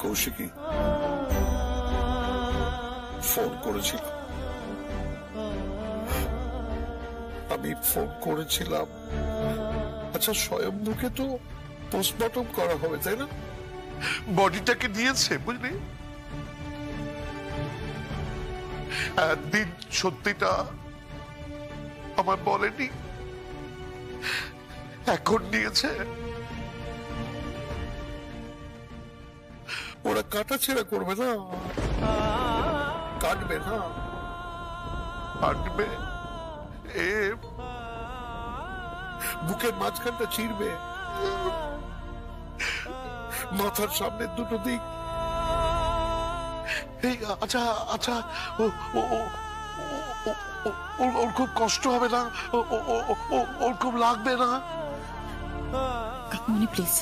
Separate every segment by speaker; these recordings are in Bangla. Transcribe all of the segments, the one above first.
Speaker 1: কৌশিকী ফোন করেছিল, আমি ফোন করেছিলাম। আচ্ছা, স্বয়ম্ভুকে তো পোস্টমর্টম করা হবে, তাই না? বডিটাকে নিয়েছে, বুঝলি? একদিন সত্যিটা আমার বলেনি, এখন নিয়েছে। ওরা কাটাছেড়া করবে না, কাটবে না, কাটবে। বুকের মাঝখানটা চিরবে, মাথার সামনে দুটো দিক। আচ্ছা আচ্ছা, ওর খুব কষ্ট হবে না? ওর খুব লাগবে না?
Speaker 2: কাকুমণি প্লিজ,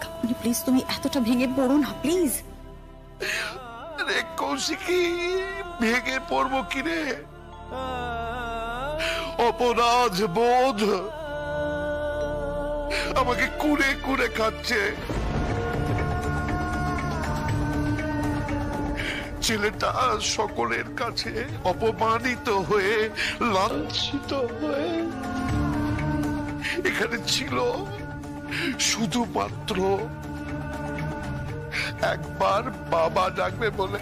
Speaker 2: কাকুমণি প্লিজ, তুমি এতটা ভেঙে পড়ো না প্লিজ।
Speaker 1: রে কৌশিকী, ভেঙে পড়বো কিরে? অপরাধ বোধ আমাকে কুড়ে কুড়ে খাচ্ছে। ছেলেটা সকলের কাছে অপমানিত হয়ে, লাঞ্ছিত হয়ে এখানে ছিল শুধুমাত্র একবার বাবা ডাকবে বলে।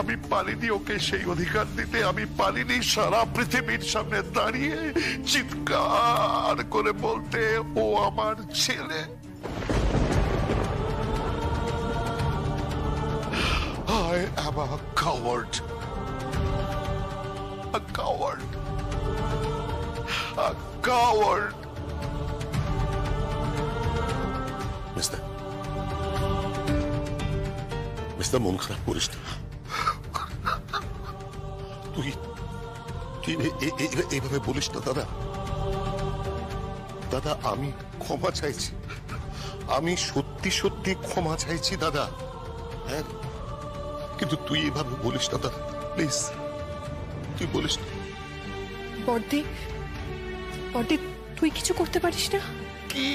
Speaker 1: আমি পারিনি ওকে সেই অধিকার দিতে। আমি পারিনি সারা পৃথিবীর সামনে দাঁড়িয়ে চিৎকার করে বলতে, ও আমার ছেলে। I am a coward. A coward. A coward.
Speaker 3: Mister, মন খারাপ করিস না। তুই এইভাবে বলিস না দাদা। দাদা, আমি ক্ষমা চাইছি, আমি সত্যি সত্যি ক্ষমা চাইছি দাদা। হ্যাঁ, কিন্তু তুই এভাবে বলিস না দাদা, প্লিজ, তুই বলিস না।
Speaker 2: বড়দি, বড়দি, তুই কিছু করতে পারিস না?
Speaker 1: কি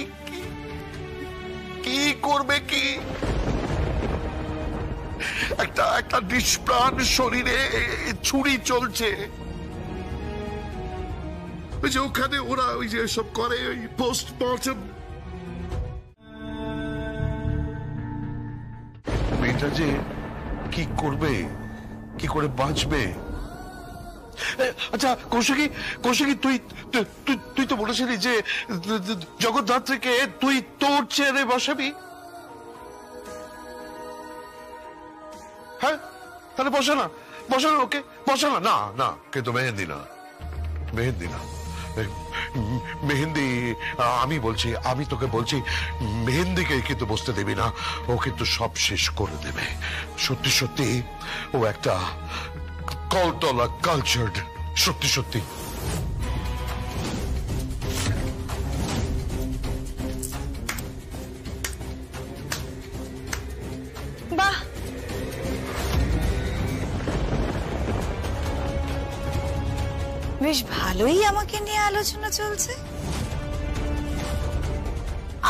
Speaker 1: কি করবে? কি একটা নিষ্প্রাণ শরীরে ছুরি চলছে। ওই যে ওখানে ওরা ওই যে সব করে, ওই পোস্টমর্টম। মেয়েটা যে কি করবে, কি করে বাঁচবে? আচ্ছা কৌশিকী, তুই তো বলেছিলি যে জগদ্ধাত্রীকে তুই তোর চেয়ারে বসাবি। হ্যাঁ, তাহলে বসা না, ওকে বসা না। না, কিন্তু মেহেন্দি না, মেহেন্দি। আমি তোকে বলছি, মেহেন্দিকে কিন্তু বসতে দেবি না। ও কিন্তু সব শেষ করে দেবে। সত্যি সত্যি ও একটা কলতলা কালচার্ড, সত্যি সত্যি।
Speaker 2: বাহ, বেশ ভালোই আমাকে নিয়ে আলোচনা চলছে।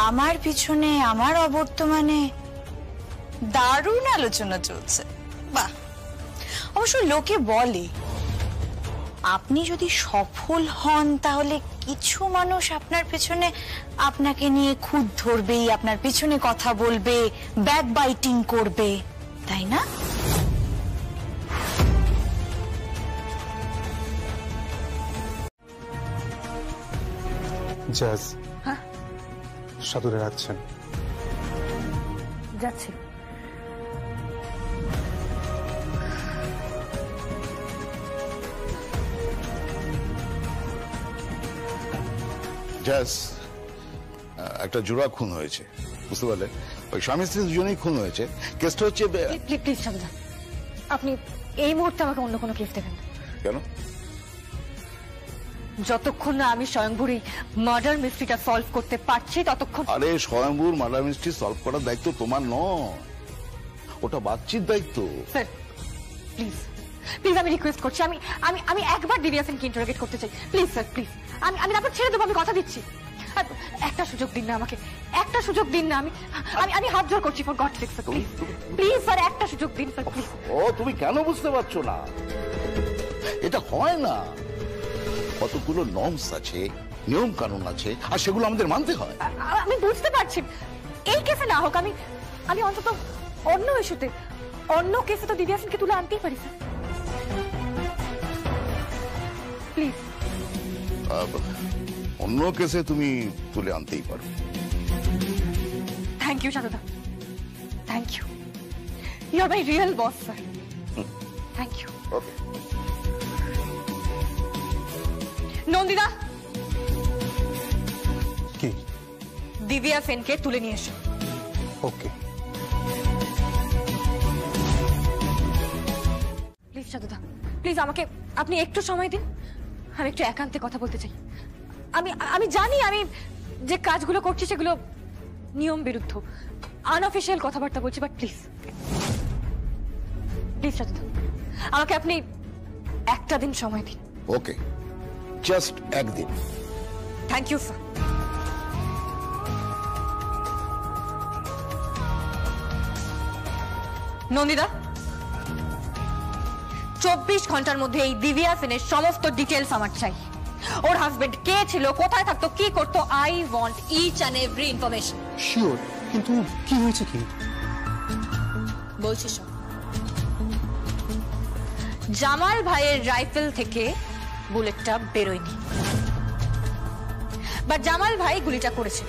Speaker 2: আমার পিছনে, আমার অবর্তমানে দারুণ আলোচনা চলছে। বাহ। অবশ্য লোকে বলে আপনি যদি সফল হন তাহলে কিছু মানুষ আপনার পেছনে আপনাকে নিয়ে খুঁত ধরবেই, আপনার পেছনে কথা বলবে, ব্যাক বাইটিং করবে, তাই না?
Speaker 4: জাজ, সাধুরে রাখছেন।
Speaker 2: যাচ্ছে।
Speaker 5: জাজ, একটা জোড়া খুন হয়েছে, বুঝতে পারলেন? ওই স্বামী স্ত্রী দুজনেই খুন হয়েছে। কেসটা হচ্ছে,
Speaker 6: প্লিজ সাবধান, আপনি এই মুহূর্তে আমাকে অন্য কোনো কেস দেবেন।
Speaker 5: কেন?
Speaker 6: যতক্ষণ না আমি স্বয়ংভূর মার্ডার মিস্ট্রিটা সলভ করতে পারছি ততক্ষণ।
Speaker 5: আরে স্বয়ংভূর মার্ডার মিস্ট্রি সলভ করার দায়িত্ব তোমার নয়, ওটা বাচ্চির দায়িত্ব।
Speaker 6: স্যার প্লিজ, প্লিজ আমি রিকোয়েস্ট করছি, আমি আমি আমি একবার দিব্যা সেনকে ইন্টারোগেট করতে চাই, প্লিজ স্যার প্লিজ। আমি আমি তারপর ছেড়ে দেবো, আমি কথা দিচ্ছি। একটা সুযোগ দিন না আমাকে, একটা সুযোগ দিন না। আমি আমি আমি হাত জোর করছি, for God sake sir, please please sir, একটা সুযোগ দিন স্যার, প্লিজ।
Speaker 5: ও তুমি কেন বুঝতে পারছো না? এটা হয় না। কতগুলো নর্মস আছে, নিয়ম কানুন আছে, আর সেগুলো আমাদের মানতে হয়।
Speaker 6: আমি বুঝতে পারছি, এই কেসে না হোক, আমি আমি অন্তত অন্য ইস্যুতে, অন্য কেসে তো দিব্যা সেনকে তুলে আনতেই পারি স্যার, প্লিজ।
Speaker 5: অন্য কেসে তুমি তুলে আনতেই পারো।
Speaker 6: Thank you Sharada, thank you, you are my real boss sir, thank you.
Speaker 5: Okay,
Speaker 6: Nandita,
Speaker 4: কি?
Speaker 6: দিব্যা সেনকে তুলে নিয়ে এসো।
Speaker 4: ওকে।
Speaker 6: প্লিজ শারদা, প্লিজ আমাকে আপনি একটু সময় দিন, আমি একটু একান্তে কথা বলতে চাই। আমি আমি জানি আমি যে কাজগুলো করছি সেগুলো নিয়ম বিরুদ্ধ, আনঅফিশিয়াল কথাবার্তা বলছি, বাট প্লিজ প্লিজ শারদা, আমাকে আপনি একটা দিন সময় দিন।
Speaker 5: ওকে, জাস্ট একদিন।
Speaker 6: Thank you sir. নন্দিতা, 24 ঘন্টার মধ্যে এই দিব্যা সেনের সমস্ত ডিটেলস আমার চাই। ওর হাজবেন্ড কে ছিল, কোথায় থাকতো, কি করতো, I want each and every information.
Speaker 4: Sure, কিন্তু কি হয়েছে কি?
Speaker 6: বলছি শোন, জামাল ভাইয়ের রাইফেল থেকে বুলেটটা বেরোয়নি, বাট জামাল ভাই গুলিটা করেছে।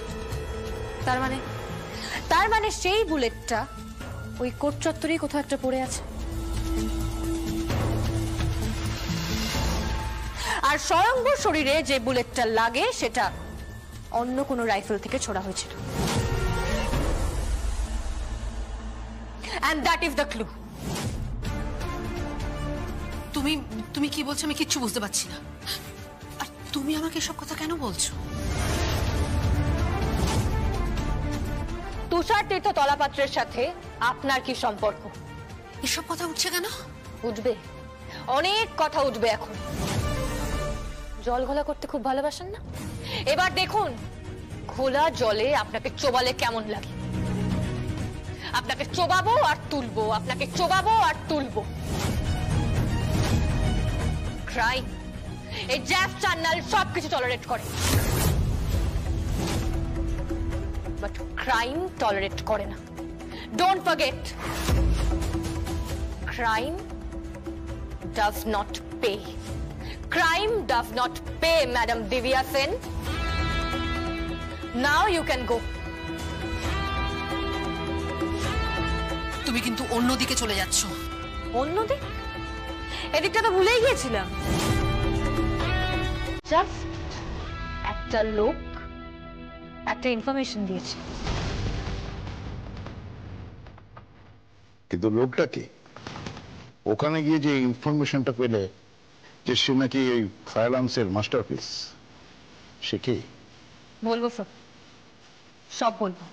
Speaker 6: তার মানে সেই বুলেটটা ওই কোর্ট চত্বরেই কোথাও একটা পড়ে আছে। আর স্বয়ংবর শরীরে যে বুলেটটা লাগে সেটা অন্য কোনো রাইফেল থেকে ছোড়া হয়েছিল। And that is the clue.
Speaker 7: তুমি কি বলছো আমি কিচ্ছু বুঝতে পারছি না। আর তুমি আমাকে এসব কথা কেন বলছো?
Speaker 6: তুষার তীর্থ তলাপাত্রের সাথে আপনার কি সম্পর্ক?
Speaker 7: এসব কথা উঠছে কেন?
Speaker 6: উঠবে, অনেক কথা উঠবে এখন। জল ঘোলা করতে খুব ভালোবাসেন না? এবার দেখুন ঘোলা জলে আপনাকে চোবালে কেমন লাগে। আপনাকে চোবাবো আর তুলবো, আপনাকে চোবাবো আর তুলবো। ক্রাইম, এই জ্যাফ চান্নাল সবকিছু টলারেট করে, বাট ক্রাইম টলারেট করে না। Don't forget, crime does not pay. Crime does not pay, Madam Divya Sen. Now you can go.
Speaker 7: তুমি কিন্তু অন্যদিকে চলে যাচ্ছ।
Speaker 6: অন্যদিক? এদিকটা তো ভুলেই গিয়েছিলাম। জাস্ট একটা লোক একটা ইনফরমেশন দিয়েছে।
Speaker 5: কিন্তু লোকটা কি? ওখানে গিয়ে যে ইনফরমেশনটা পেলে যে সে নাকি এই ফায়ারআর্মসের মাস্টারপিস, সে কি?
Speaker 6: বলবো স্যার, সব বলবো।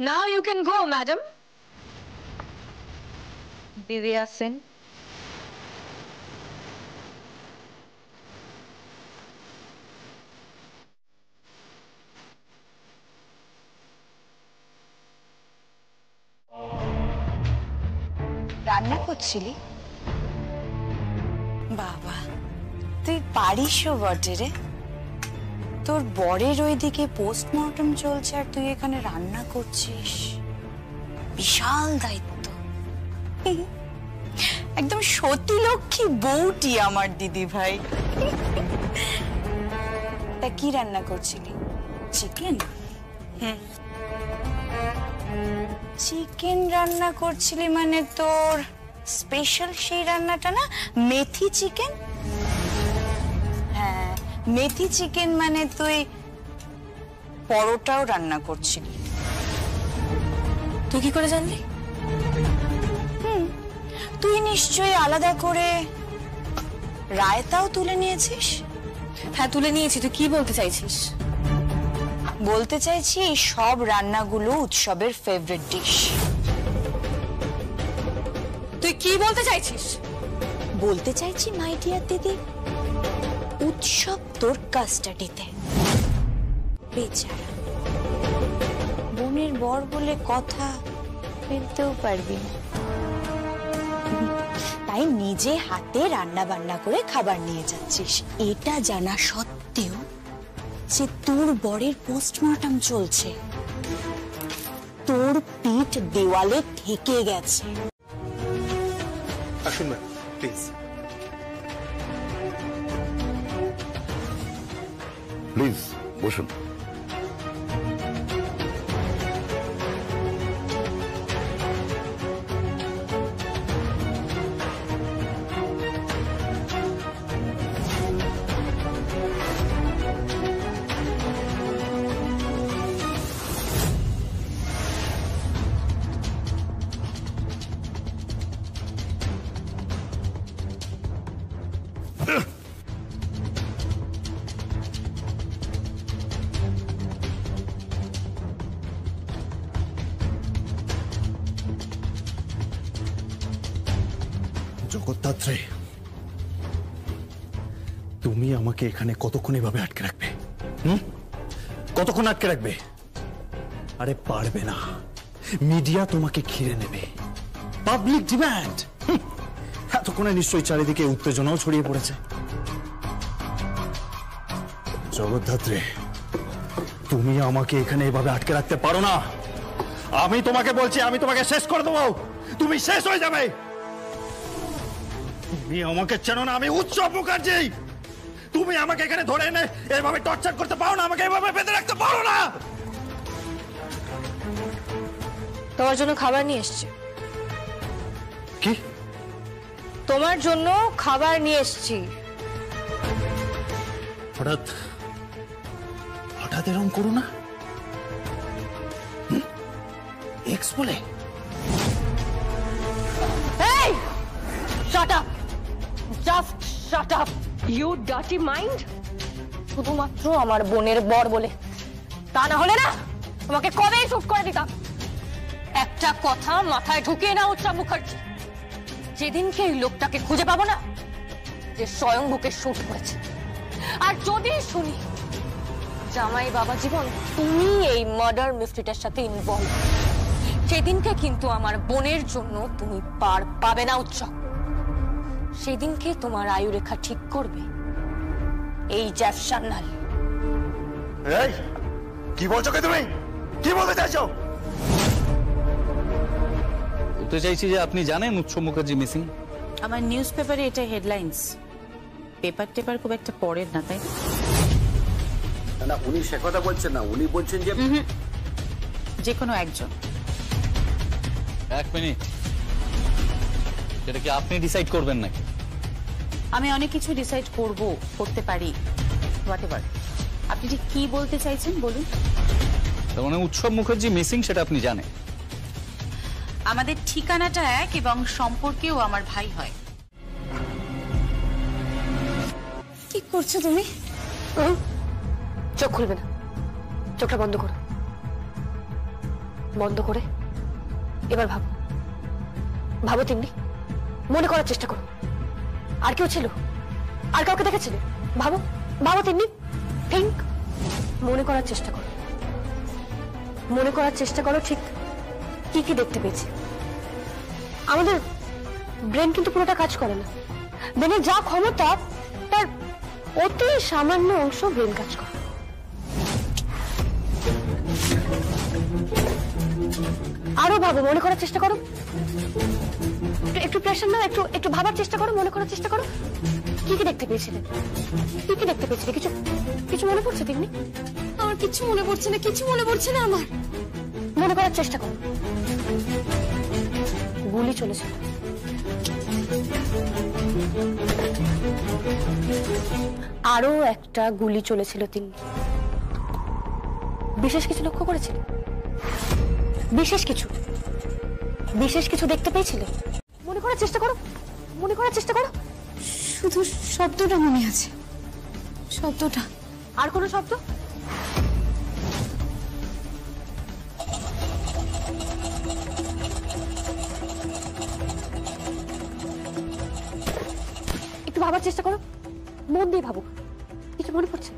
Speaker 6: Now you can go, madam. Divya Sen.
Speaker 2: রান্না করছিলি? বাবা, তুই পারিসও বটে রে। তোর বরের ওইদিকে পোস্টমর্টম চলছে আর তুই এখানে রান্না করছিস, বিশাল দায়িত্ব। একদম সতী লক্ষ্মী বউটি আমার দিদি ভাই। তা কি রান্না করছিলি? চিকেন? চিকেন রান্না করছিলি মানে তোর স্পেশাল সেই রান্নাটা না, মেথি চিকেন? হ্যাঁ, মেথি চিকেন মানে তুই পরোটাও রান্না করছিলি।
Speaker 6: তুই কি করে জানলি?
Speaker 2: তুই নিশ্চয়ই আলাদা করে রায়তাও তুলে নিয়েছিস।
Speaker 6: হ্যাঁ তুলে নিয়েছি। তুই কি বলতে চাইছিস?
Speaker 2: বলতে চাইছি এই সব রান্নাগুলো উৎসবের ফেভারিট ডিশ।
Speaker 6: তুই কি বলতে চাইছিস?
Speaker 2: বলতে চাইছি মাই ডিয়ার দিদি, উৎসব তোর কাস্টাডিতে। বেচারা বোনের বর বলে কথা ফেলতেও পারবি না, তাই নিজে হাতে রান্না বান্না করে খাবার নিয়ে যাচ্ছিস। এটা জানা সত্ত্বেও যে তোর বরের পোস্টমর্টম চলছে, তোর পিঠ দেওয়ালে ঠেকে গেছে।
Speaker 4: আসুন ম্যাম, প্লিজ।
Speaker 5: প্লিজ বসুন।
Speaker 4: জগদ্ধাত্রী, তুমি আমাকে এখানে কতক্ষণ এভাবে আটকে রাখবে? কতক্ষণ আটকে রাখবে? আরে পারবে না, মিডিয়া তোমাকে ঘিরে নেবে, পাবলিক ডিমান্ড। এতক্ষণে নিশ্চয়ই চারিদিকে উত্তেজনাও ছড়িয়ে পড়েছে। জগদ্ধাত্রী, তুমি আমাকে এখানে এভাবে আটকে রাখতে পারো না। আমি তোমাকে বলছি, আমি তোমাকে শেষ করে দেবো, তুমি শেষ হয়ে যাবে। তুমি আমাকে চেনো না, আমি উৎসব মুখার্জি। তুমি আমাকে এখানে ধরে এনে এভাবে টর্চার করতে পারো না, আমাকে এভাবে বেঁধে রাখতে পারো না।
Speaker 6: তোমার জন্য খাবার নিয়ে এসেছি।
Speaker 4: কি?
Speaker 6: তোমার জন্য খাবার নিয়ে এসেছি।
Speaker 4: হঠাৎ হঠাৎ এরকম করো না। এক্স বলে?
Speaker 6: এই shut up, just shut up you dirty mind. শুধুমাত্র আমার বোনের বর বলে, তা না হলে না তোমাকে কবেই শুট করে দিতাম। একটা কথা মাথায় ঢুকিয়ে না উৎসব মুখার্জি, যেদিনকে এই লোকটাকে খুঁজে পাবো না যে স্বয়ং বুকে শুট করেছে, আর যদি শুনি জামাই বাবা জীবন তুমি এই মার্ডার মিস্ট্রিটার সাথে ইনভলভ, সেদিনকে কিন্তু আমার বোনের জন্য তুমি পার পাবে না উৎসব। সেদিনকে তোমার আয়ু রেখা ঠিক করবে এই জ্যাফ সান্যাল।
Speaker 4: এই কি বলছো? কে তুমি? কি বলতে চাইছো?
Speaker 8: বলতে চাইছি যে আপনি জানেন উৎসব মুখার্জি মিসিং।
Speaker 9: আমার নিউজ পেপারে এটা হেডলাইন্স, পেপার টেপার খুব একটা পড়েন না, তাই
Speaker 5: না, উনি সে কথা বলছেন না, উনি বলছেন যে
Speaker 9: যে কোনো একজন।
Speaker 8: এক মিনিট, সেটা কি আপনি ডিসাইড করবেন নাকি?
Speaker 9: আমি অনেক কিছু ডিসাইড করতে পারি, হোয়াটএভার। আপনি ঠিক কি বলতে চাইছেন বলুন।
Speaker 8: তার মানে উৎসব মুখার্জি মিসিং সেটা আপনি জানেন?
Speaker 9: আমাদের ঠিকানাটা এক এবং সম্পর্কেও আমার ভাই হয়।
Speaker 2: কি করছো তুমি?
Speaker 6: চোখ খুলবে না, চোখটা বন্ধ করো। বন্ধ করে এবার ভাবো, ভাবো তিন্নি, মনে করার চেষ্টা করো। আর কেউ ছিল? আর কাউকে দেখেছিলে? ভাবো, ভাবো তিন্নি, থিঙ্ক, মনে করার চেষ্টা করো, মনে করার চেষ্টা করো ঠিক কি কি দেখতে পেয়েছি। আমাদের ব্রেন কিন্তু পুরোটা কাজ করে না, ব্রেনের যা ক্ষমতা তার অতি সামান্য অংশ ব্রেন কাজ করে। আরো ভাবো, মনে করার চেষ্টা করো, একটু প্রেশার নাও, একটু একটু ভাবার চেষ্টা করো, মনে করার চেষ্টা করো। কি কি দেখতে পেয়েছিলে? কি কি দেখতে পেয়েছিলে? কিছু কিছু মনে পড়ছে তিন্নি? আমার কিছু মনে পড়ছে না, কিছু মনে পড়ছে না আমার। মনে করার চেষ্টা করো। গুলি চলেছিল, আরো একটা গুলি চলেছিল তিন্নি। বিশেষ কিছু লক্ষ্য করেছিলে? বিশেষ কিছু, বিশেষ কিছু দেখতে পেয়েছিলে? মনে করার চেষ্টা করো, মনে করার চেষ্টা করো।
Speaker 2: শুধু শব্দটা মনে আছে, শব্দটা।
Speaker 6: আর কোনো শব্দ? ভাবার চেষ্টা করো, মন দিয়ে ভাবো। কিছু মনে পড়ছে?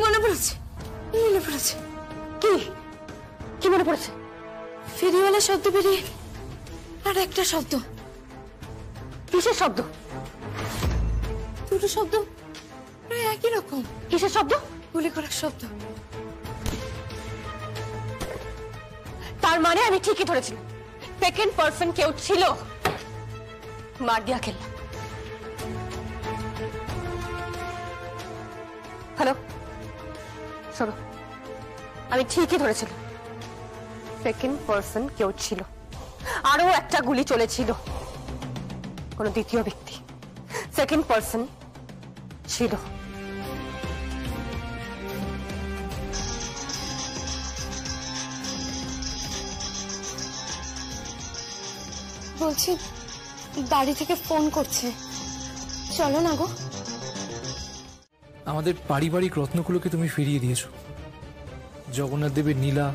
Speaker 7: মনে পড়েছে, মনে পড়েছে।
Speaker 6: কি কি মনে পড়েছে?
Speaker 7: ফেরিওয়ালা শব্দ বেরিয়ে আর একটা শব্দ।
Speaker 6: কিসের শব্দ?
Speaker 7: দুটো শব্দ প্রায় একই রকম।
Speaker 6: কিসের শব্দ?
Speaker 7: গুলি করার শব্দ।
Speaker 6: তার মানে আমি ঠিকই ধরেছিলাম, সেকেন্ড পারসন কেউ ছিল। মার দিয়া খেললাম। হ্যালো, শোনো, আমি ঠিকই ধরেছিলাম, সেকেন্ড পারসন কেউ ছিল। আরো একটা গুলি চলেছিল, কোন দ্বিতীয় ব্যক্তি সেকেন্ড পারসন ছিল।
Speaker 7: বলছি বাড়ি থেকে ফোন করছে, চলো না গো।
Speaker 10: আমাদের পারিবারিক রত্নগুলোকে তুমি ফিরিয়ে দিয়েছো। জগন্নাথ দেবের নীলা,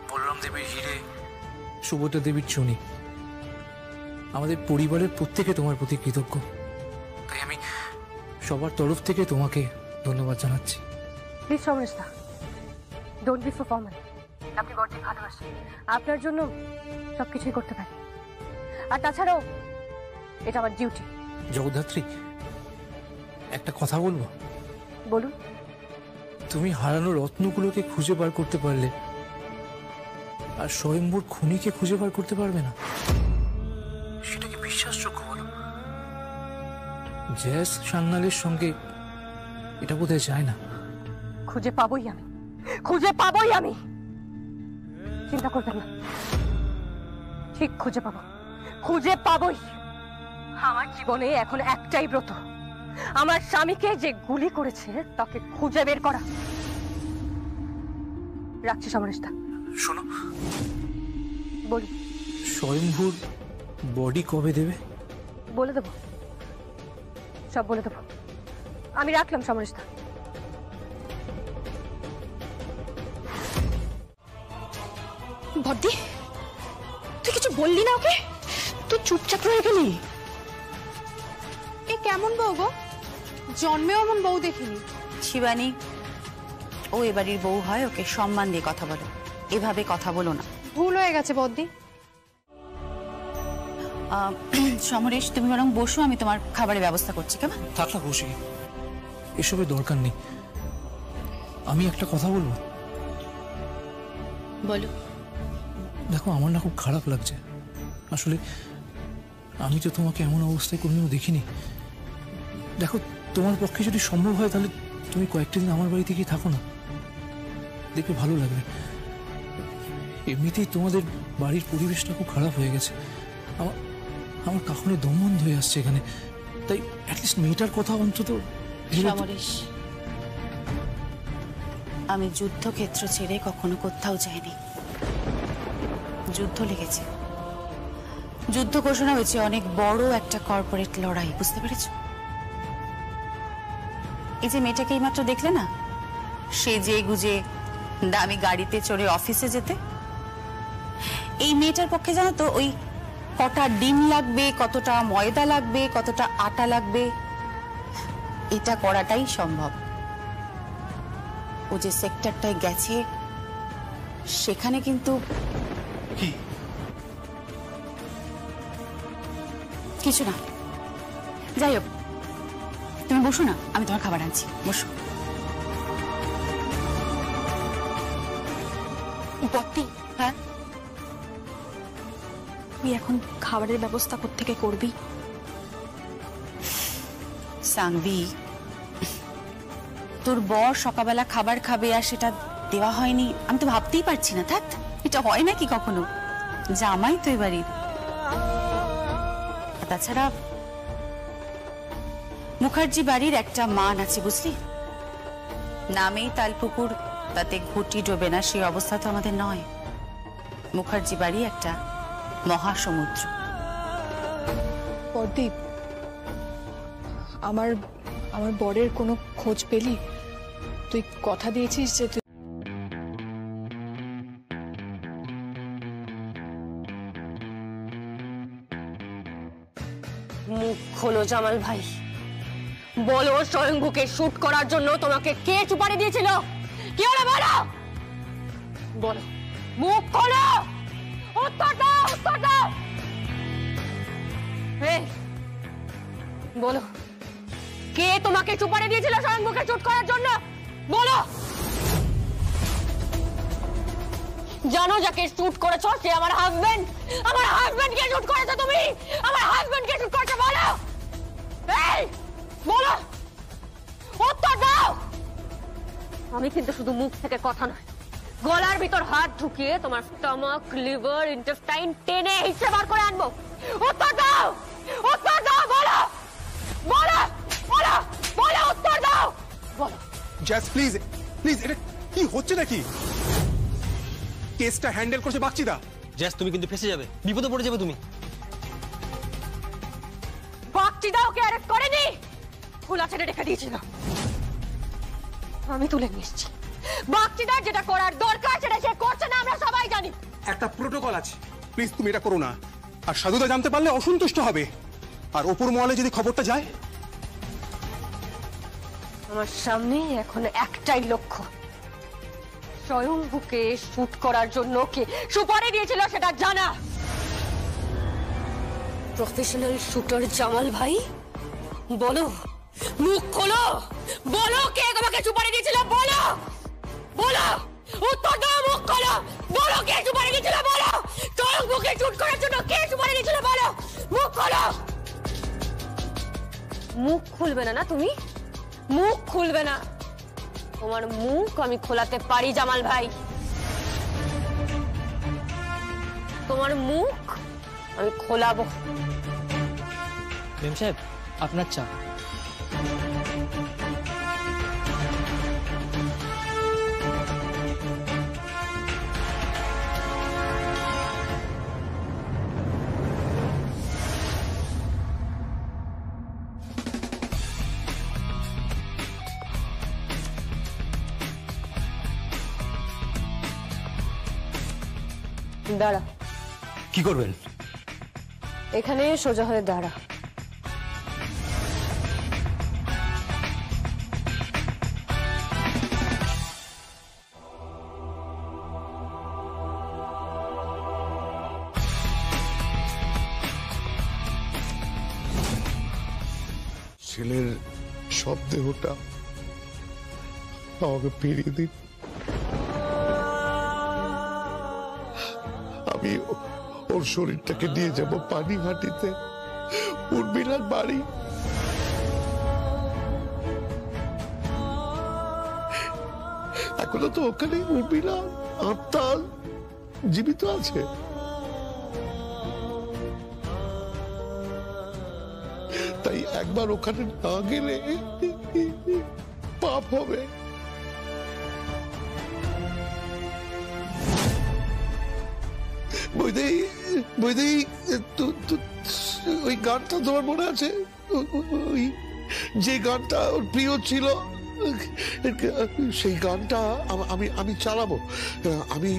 Speaker 10: বলরাম দেবের হিরে, সুভদ্রা দেবীর চুনি। আমাদের পরিবারের প্রত্যেকে তোমার প্রতি কৃতজ্ঞ। তাই আমি সবার তরফ থেকে তোমাকে ধন্যবাদ জানাচ্ছি।
Speaker 6: প্লিজ সমরেশদা, ডোন্ট বি সো ফর্মাল। আপনি বড্ড ভালোবাসেন, আপনার জন্য সবকিছুই করতে পারি। আর তাছাড়াও এটা আমার ডিউটি।
Speaker 10: জগদ্ধাত্রী, একটা কথা বলবো?
Speaker 6: বলুন।
Speaker 10: তুমি হারানো রত্নগুলোকে খুঁজে বার করতে পারলে, আর স্বয়ম্বর খুনিকে খুঁজে বার করতে পারবে না, সেটা কি বিশ্বাসযোগ্য বলো? জেস সান্যালের সঙ্গে এটা বোধহয় যায় না।
Speaker 6: খুঁজে পাবোই আমি, খুঁজে পাবোই আমি, চিন্তা করবেন না, ঠিক খুঁজে পাবো, খুঁজে পাবোই। আমার জীবনে এখন একটাই ব্রত, আমার স্বামীকে যে গুলি করেছে তাকে খুঁজে বের করা। রাখছি সমরেশদা।
Speaker 10: শোনো,
Speaker 6: বলুন।
Speaker 10: স্বয়ম্ভুর বডি কবে দেবে?
Speaker 6: বলে দেবো, সব বলে দেবো। আমি রাখলাম সমরেশদা।
Speaker 2: বদ্দি, তুই কিছু বললি না ওকে? তুই চুপচাপ রয়ে গেলি।
Speaker 7: এ কেমন বউ গো? জন্মেও এমন বউ দেখিনি।
Speaker 9: শিবানী, ও এবাড়ির বউ হয়, ওকে সম্মান দিয়ে কথা বলো, এভাবে কথা বলো না।
Speaker 7: ভুল হয়ে গেছে বদ্দি।
Speaker 9: সমরেশ, তুমি বরং বসো, আমি তোমার খাবারের ব্যবস্থা করছি। কেমন?
Speaker 10: থাক না, বসে, এসবের দরকার নেই। আমি একটা কথা বলবো?
Speaker 9: বলো।
Speaker 10: দেখো, আমার না খুব খারাপ লাগছে আসলে। আমি তো তোমাকে এমন অবস্থায় কোনোদিনও দেখিনি। দেখো, তোমার পক্ষে যদি সম্ভব হয় তাহলে তুমি কয়েকটা দিন আমার বাড়িতে গিয়ে থাকো না, দেখবে ভালো লাগবে। এমনিতেই তোমাদের বাড়ির পরিবেশটা খুব খারাপ হয়ে গেছে। আমার কাকুনের দম বন্ধ হয়ে আসছে এখানে, তাই অ্যাটলিস্ট মেয়েটার কথা অন্তত।
Speaker 9: সমরেশ, আমি যুদ্ধক্ষেত্র ছেড়ে কখনো কোথাও যাইনি। যুদ্ধ লেগেছে, যুদ্ধ ঘোষণা হয়েছে, অনেক বড় একটা কর্পোরেট লড়াই, বুঝতে পেরেছ? এই যে মেয়েটাকে এইমাত্র দেখলে না, সে যে গুজে দামি গাড়িতে চড়ে অফিসে যেতে, এই মেয়েটার পক্ষে জানো তো ওই কটা ডিম লাগবে, কতটা ময়দা লাগবে, কতটা আটা লাগবে, এটা করাটাই সম্ভব। ও যে সেক্টরটায় গেছে সেখানে কিন্তু কিছু না। যাই হোক, তুমি বসো না, আমি তোমার খাবার আনছি, বসো।
Speaker 2: বদ্দি,
Speaker 9: হ্যাঁ,
Speaker 2: তুই এখন খাবারের ব্যবস্থা কোত্থেকে করবি?
Speaker 9: সাংবি, তোর বর সকালবেলা খাবার খাবে আর সেটা দেওয়া হয়নি, আমি তো ভাবতেই পারছি না। থাক, এটা হয় নাকি কখনো? জামাই তো এবারই। তাছাড়া মুখার্জি বাড়ির একটা মান আছে বুঝলি, নামেই তালপুকুর, তাতে ঘুটি ডোবে না, সেই অবস্থা তো আমাদের নয়। মুখার্জি বাড়ি একটা মহাসমুদ্র।
Speaker 11: পরদীপ, আমার বরের কোনো খোঁজ পেলি? তুই কথা দিয়েছিস যে তুই
Speaker 6: মুখ খোলো জামাল ভাই, বলো স্বয়ংভূকে শুট করার জন্য তোমাকে কে সুপারি দিয়েছিল? কি হলো বলো, বলো, মুখ খোলো, উত্তর দাও, উত্তর দাও। এই বলো, কে তোমাকে সুপারি দিয়েছিল স্বয়ংভূকে শুট করার জন্য? বলো। জানো যাকে শুট করেছো সে আমার হাজবেন্ড। আমার হাজবেন্ডকে শুট করেছো তুমি, আমার হাজবেন্ডকে শুট করেছো। বলো, এই বলো, উত্তর দাও। আমি কিন্তু শুধু মুখ থেকে কথা নয়, গলার ভিতর হাত ঢুকিয়ে তোমার স্টমাক, লিভার, ইন্টেস্টাইন টেনে হিসেবে বার করে আনবো। উত্তর দাও, উত্তর দাও। বলো, বলো, বলো, বলো, উত্তর দাও, বলো।
Speaker 12: জাস্ট প্লিজ, প্লিজ, এটা কি হচ্ছে নাকি? কেসটা হ্যান্ডেল করছে বাগচিদা।
Speaker 13: জ্যাস, তুমি কিন্তু ফেসে যাবে, বিপদে পড়ে যাবে তুমি।
Speaker 6: বাগচিদা ওকে অ্যারেস্ট করেনি, খোলা ছেড়ে রেখে দিয়েছিল, আমি তুলে নিয়ে এসেছি। বাগচিদার যেটা করার দরকার সেটা সে করছে না, আমরা সবাই জানি।
Speaker 12: একটা প্রোটোকল আছে, প্লিজ তুমি এটা করো না। আর সাধুদা জানতে পারলে অসন্তুষ্ট হবে, আর ওপর মহলে যদি খবরটা যায়।
Speaker 6: আমার সামনে এখন একটাই লক্ষ্য, স্বয়ংভূকে শুট করার জন্য কে সুপারি দিয়েছিল সেটা জানা। প্রফেশনাল শুটার জামাল ভাই, বলো, মুখ খোলো, বলো কে তোমাকে সুপারি দিয়েছিল। বলো, বলো, উত্তর দাও, মুখ খোলো, বলো কে সুপারি দিয়েছিল। বলো, স্বয়ংভূকে শুট করার জন্য কে সুপারি দিয়েছিল। বলো, মুখ খোলো। মুখ খুলবে না? না তুমি মুখ খুলবে না? তোমার মুখ আমি খোলাতে পারি জামাল ভাই, তোমার মুখ আমি খোলাবো।
Speaker 13: মেম সাহেব, আপনার চা।
Speaker 6: দাঁড়া।
Speaker 13: কি করবেন?
Speaker 6: এখানে সোজা হয়ে দাঁড়া।
Speaker 3: ছেলের সব দেহটা আমাকে ফিরিয়ে দিন। আমি ওর শরীরটাকে নিয়ে যাব পানিহাটিতে, উর্মিলার বাড়ি। এখনো তো ওখানে উর্মিলা আত্মা জীবিত আছে। তাই একবার ওখানে না গেলে পাপ হবে। বৈদেই, ওই গানটা তোমার মনে আছে? ওই যে গানটা ওর প্রিয় ছিল, সেই গানটা আমি চালাবো। আমি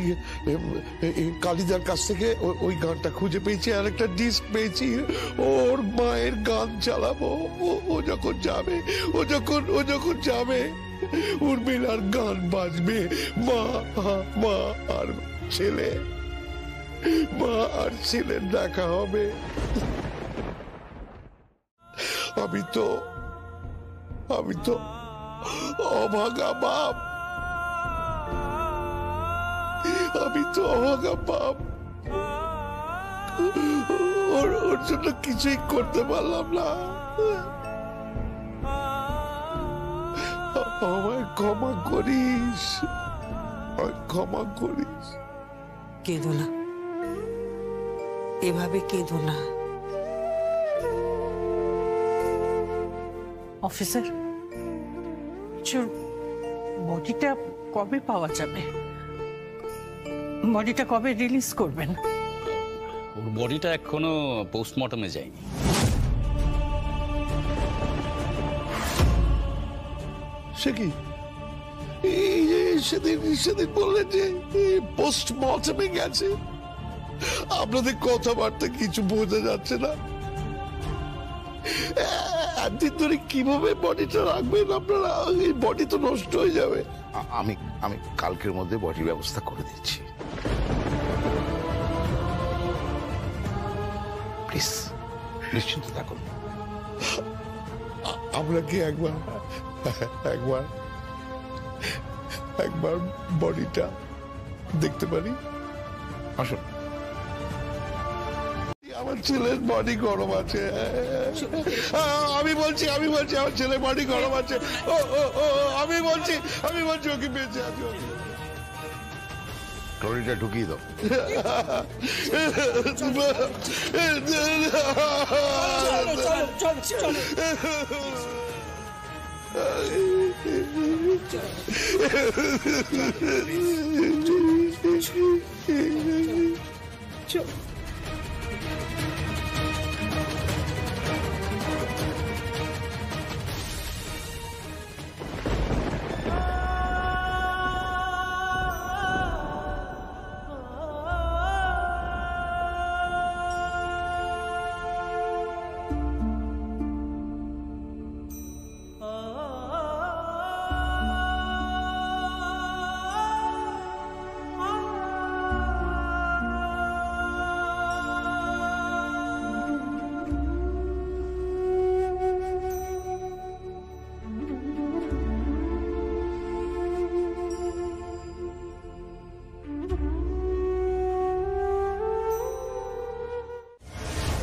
Speaker 3: কালিদার কাছ থেকে ওই গানটা খুঁজে পেয়েছি, আর একটা ডিস্ক পেয়েছি। ওর মায়ের গান চালাবো। ও যখন যাবে উর্মিলার গান বাজবে। মা আর ছেলে, মা আর ছেলের দেখা হবে। আমি তো অভাগা বাপ, ওর জন্য কিছুই করতে পারলাম না। আমায় ক্ষমা করিস, ক্ষমা করিস।
Speaker 14: কেঁদো না, এভাবে কেঁদো না। অফিসার, বডিটা কবে পাওয়া যাবে? বডিটা কবে রিলিজ করবেন?
Speaker 8: ওর বডিটা এখনো পোস্টমর্টমে যায়নি।
Speaker 3: সে কি এই যে সেদিন বললেন যে পোস্টমর্টমে গেছে? আপনাদের কথাবার্তা কিছু বোঝা যাচ্ছে না। একদিন ধরে কিভাবে বডিটা রাখবেন আপনারা? এই বডি তো নষ্ট হয়ে যাবে।
Speaker 5: আমি আমি কালকের মধ্যে বডির ব্যবস্থা করে দিচ্ছি, প্লিজ নিশ্চিন্ত থাকুন।
Speaker 3: আমরা কি একবার বডিটা দেখতে পারি?
Speaker 5: আসুন।
Speaker 3: আমার ছেলের বডি গরম আছে। আমি বলছি আমার ছেলের বডি গরম আছে। আমি বলছি ওকে বেঁচে আছে।
Speaker 5: ট্রলিটা ঢুকিয়ে দাও।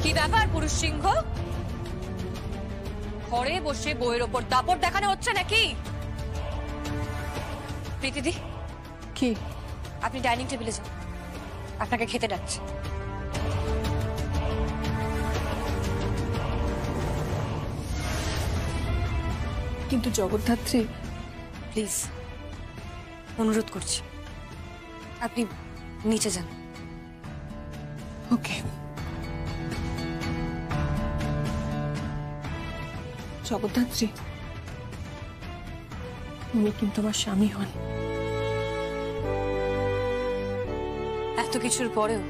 Speaker 6: কি ব্যাপার পুরুষ সিংহ? ঘরে বসে বইয়ের ওপর দাপট দেখানো হচ্ছে নাকি? প্রীতিদি,
Speaker 11: কি?
Speaker 6: আপনি ডাইনিং টেবিলে যান, আপনাকে খেতে ডাকছে।
Speaker 11: কিন্তু জগদ্ধাত্রী,
Speaker 6: প্লিজ অনুরোধ করছি, আপনি নিচে যান।
Speaker 11: ওকে। জগদ্ধাত্রী, উনি কিন্তু আমার স্বামী হন।
Speaker 6: এত কিছুর পরেও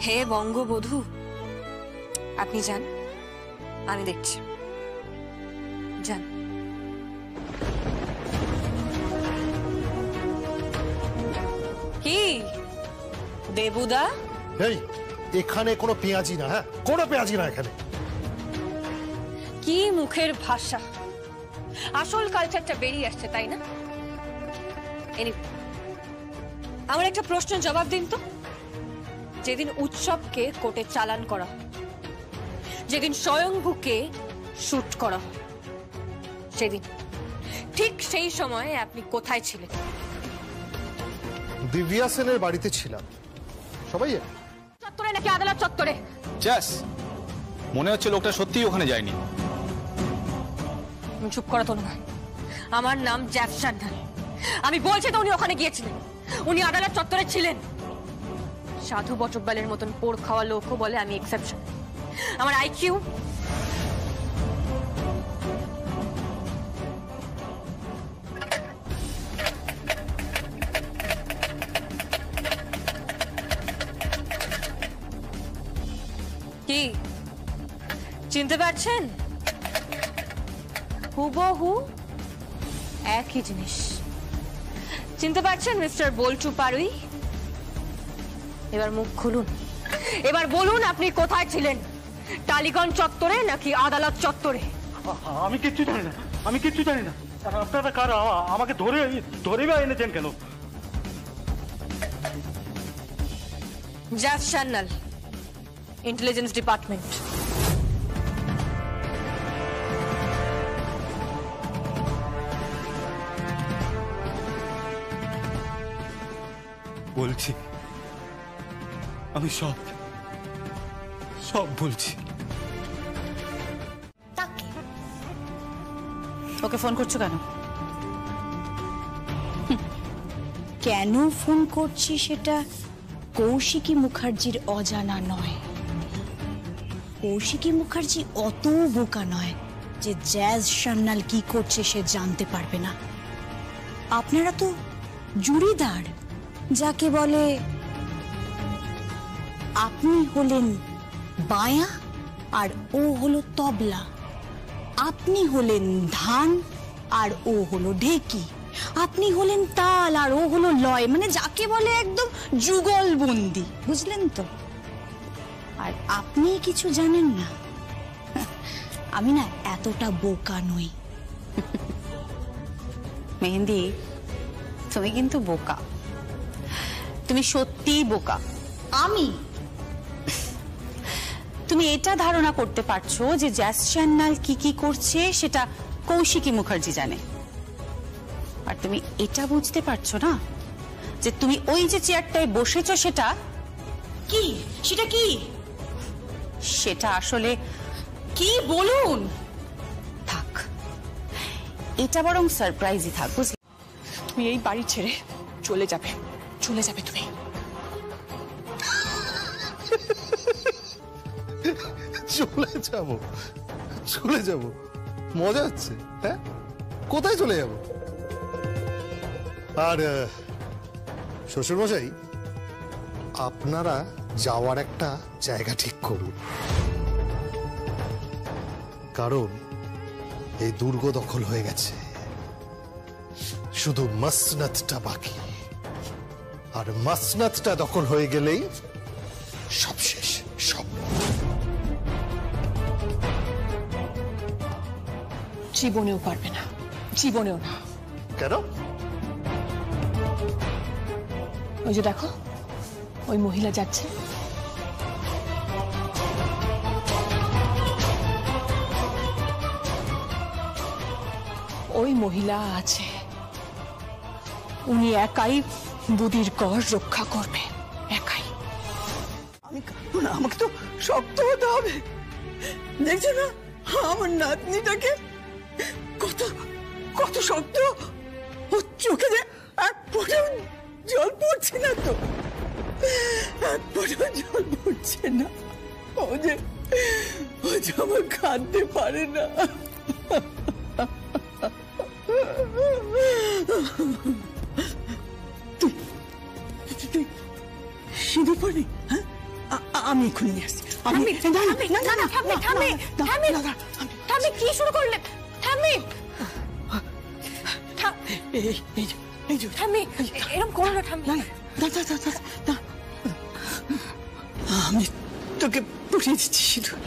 Speaker 6: হে বঙ্গবধূ, আপনি যান, আমি দেখছি। যান। কি দেবুদা?
Speaker 15: এই, এখানে কোনো পেঁয়াজি না। হ্যাঁ, কোনো পেঁয়াজি না এখানে।
Speaker 6: কি মুখের ভাষা! আসল কালচারটা বেরিয়ে আসছে, তাই না? আমার একটা প্রশ্নের জবাব দিন তো। যেদিন উৎসবকে কোর্টে চালান করা, যেদিন স্বয়ংভূকে শুট করা, সেদিন ঠিক সেই সময়ে আপনি কোথায় ছিলেন?
Speaker 15: দিব্যা সেনের বাড়িতে ছিলাম। সবাই
Speaker 6: চত্বরে নাকি আদালত চত্বরে?
Speaker 8: জ্যাস, মনে হচ্ছে লোকটা সত্যিই ওখানে যায়নি।
Speaker 6: চুপ করা তো নয়, আমার নাম জ্যাফ সান্যাল। আমি বলছি তো উনি ওখানে গিয়েছিলেন, উনি আদালত চত্বরে ছিলেন। সাধু বচব্বালের মতন পোড় খাওয়া লোকও বলে আমি এক্সেপশন। আমার আইকিউ কি চিনতে পারছেন? হুবহু একই জিনিস। চিনতে পারছেন মিস্টার বল্টু পারুই? এবার মুখ খুলুন, এবার বলুন আপনি কোথায় ছিলেন, টালিগঞ্জ চত্বরে নাকি আদালত চত্বরে?
Speaker 4: আমি কিচ্ছু জানি না, আমি কিচ্ছু জানি না। আপনারা কারা? আমাকে ধরে বা এনেছেন কেন?
Speaker 6: Jeff Sanyal, intelligence department.
Speaker 10: বলছি, আমি সব সব বলছি।
Speaker 9: ওকে ফোন করছো কেন?
Speaker 2: কেন ফোন করছি সেটা কৌশিকী মুখার্জির অজানা নয়। কৌশিকী মুখার্জি অত বোকা নয় যে জ্যাজ সান্যাল কি করছে সে জানতে পারবে না। আপনারা তো জুড়িদার, যাকে বলে আপনি হলেন বায়া আর ও হলো তবলা, আপনি হলেন ধান আর ও হলো ঢেকি, আপনি হলেন তাল আর ও হলো লয়, মানে যাকে বলে একদম যুগলবন্দি, বুঝলেন তো? আর আপনি কিছু জানেন না। আমি না এতটা বোকা নই।
Speaker 9: মেহেন্দি, তুমি কিন্তু বোকা, তুমি সত্যিই বোকা। তুমি এটা ধারণা করতে পারছো যে জ্যাজ সান্যাল কি কি করছে সেটা কৌশিকী মুখার্জি জানে, আর তুমি এটা বুঝতে পারছো না যে তুমি ওই যে চেয়ারটায় বসেছো সেটা
Speaker 2: কি? সেটা কি?
Speaker 9: সেটা আসলে কি বলুন? থাক, এটা বরং সারপ্রাইজই থাক, বুঝলি?
Speaker 11: তুমি এই বাড়ি ছেড়ে চলে যাবে, চলে যাবে তুমি।
Speaker 15: চলে যাব? চলে যাব? মজা হচ্ছে? হ্যাঁ, কোথায় চলে যাব? আর শ্বশুরমশাই, আপনারা যাওয়ার একটা জায়গা ঠিক করুন, কারণ এই দুর্গ দখল হয়ে গেছে, শুধু মসনদটা বাকি, আর মসনদটা দখল হয়ে গেলেই সব শেষ, সব।
Speaker 11: জীবনেও পারবে না, জীবনেও না।
Speaker 15: কেন?
Speaker 11: ওই যে দেখো, ওই মহিলা যাচ্ছে। ওই মহিলা আছে, উনি একাই বুদির গড় রক্ষা করবে, একাই।
Speaker 14: আমাকে তো শক্ত হতে হবে। দেখছো না আমার নাতনিটাকে কত কত শক্ত, ওর চোখে যে এক ফোঁটাও জল পড়ছে না, তো এক ফোঁটাও জল পড়ছে না। ও যে আমার কাঁদতে পারে না। সিঁদুর পড়ি? হ্যাঁ, আমি এক্ষুনি নিয়ে আসছি।
Speaker 6: কি শুরু করলেন? এরকম করো না ঠাম্মি।
Speaker 14: আমি তোকে পড়িয়ে দিচ্ছি সিঁদুর।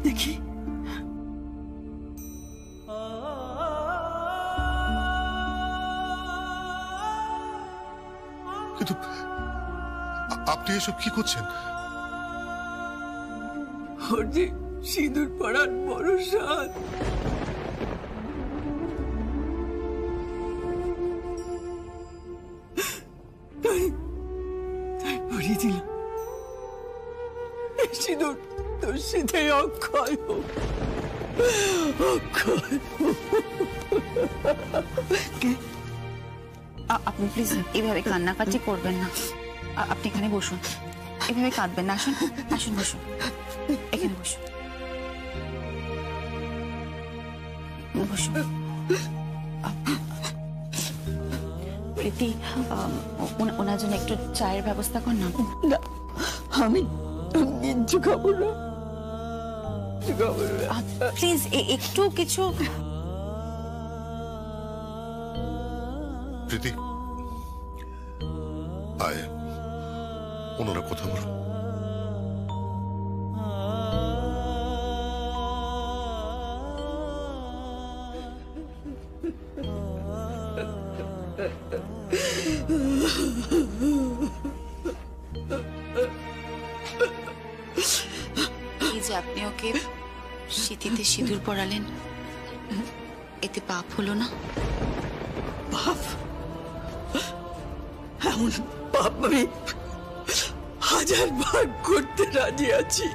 Speaker 14: দেখি
Speaker 3: কিন্তু আপনি এসব কি করছেন?
Speaker 14: ওর যে সিঁদুর পড়ার বড় সাদ, তাই পড়িয়ে দিলাম। সিঁদুর তোর সাথে অক্ষয় হোক, অক্ষয়।
Speaker 9: আপনি প্লিজ এভাবে কান্নাকাটি করবেন না, আপনি এখানে বসুন, এভাবে কাঁদবেন না। আসুন আসুন, বসুন, এখানে বসুন, বসুন। প্রীতি, ওনার জন্য একটু চায়ের ব্যবস্থা কর না।
Speaker 14: আমি কিচ্ছু খাবো না,
Speaker 9: প্লিজ একটু কিছু।
Speaker 3: প্রীতি, আয়, ওনারা কথা বলুন।
Speaker 9: এই যে আপনি ওকে সিঁথিতে সিঁদুর পরালেন, এতে পাপ হলো না?
Speaker 14: পাপ? এমন পাপ আমি 1000 বার করতে রাজি আছি।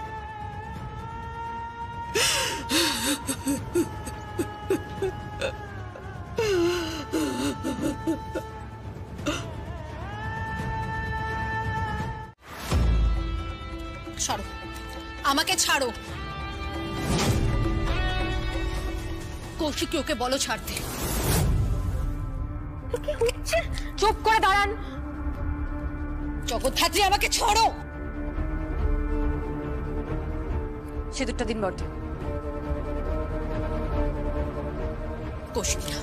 Speaker 7: ছাড়ো, আমাকে ছাড়ো। কৌশিকী ওকে বলো ছাড়তে।
Speaker 6: কি হচ্ছে? চুপ করে দাঁড়ান।
Speaker 7: জগদ্ধাত্রী আমাকে ছাড়ো।
Speaker 6: সিঁদুরটা দিন বর্দি।
Speaker 7: কৌশিকী না,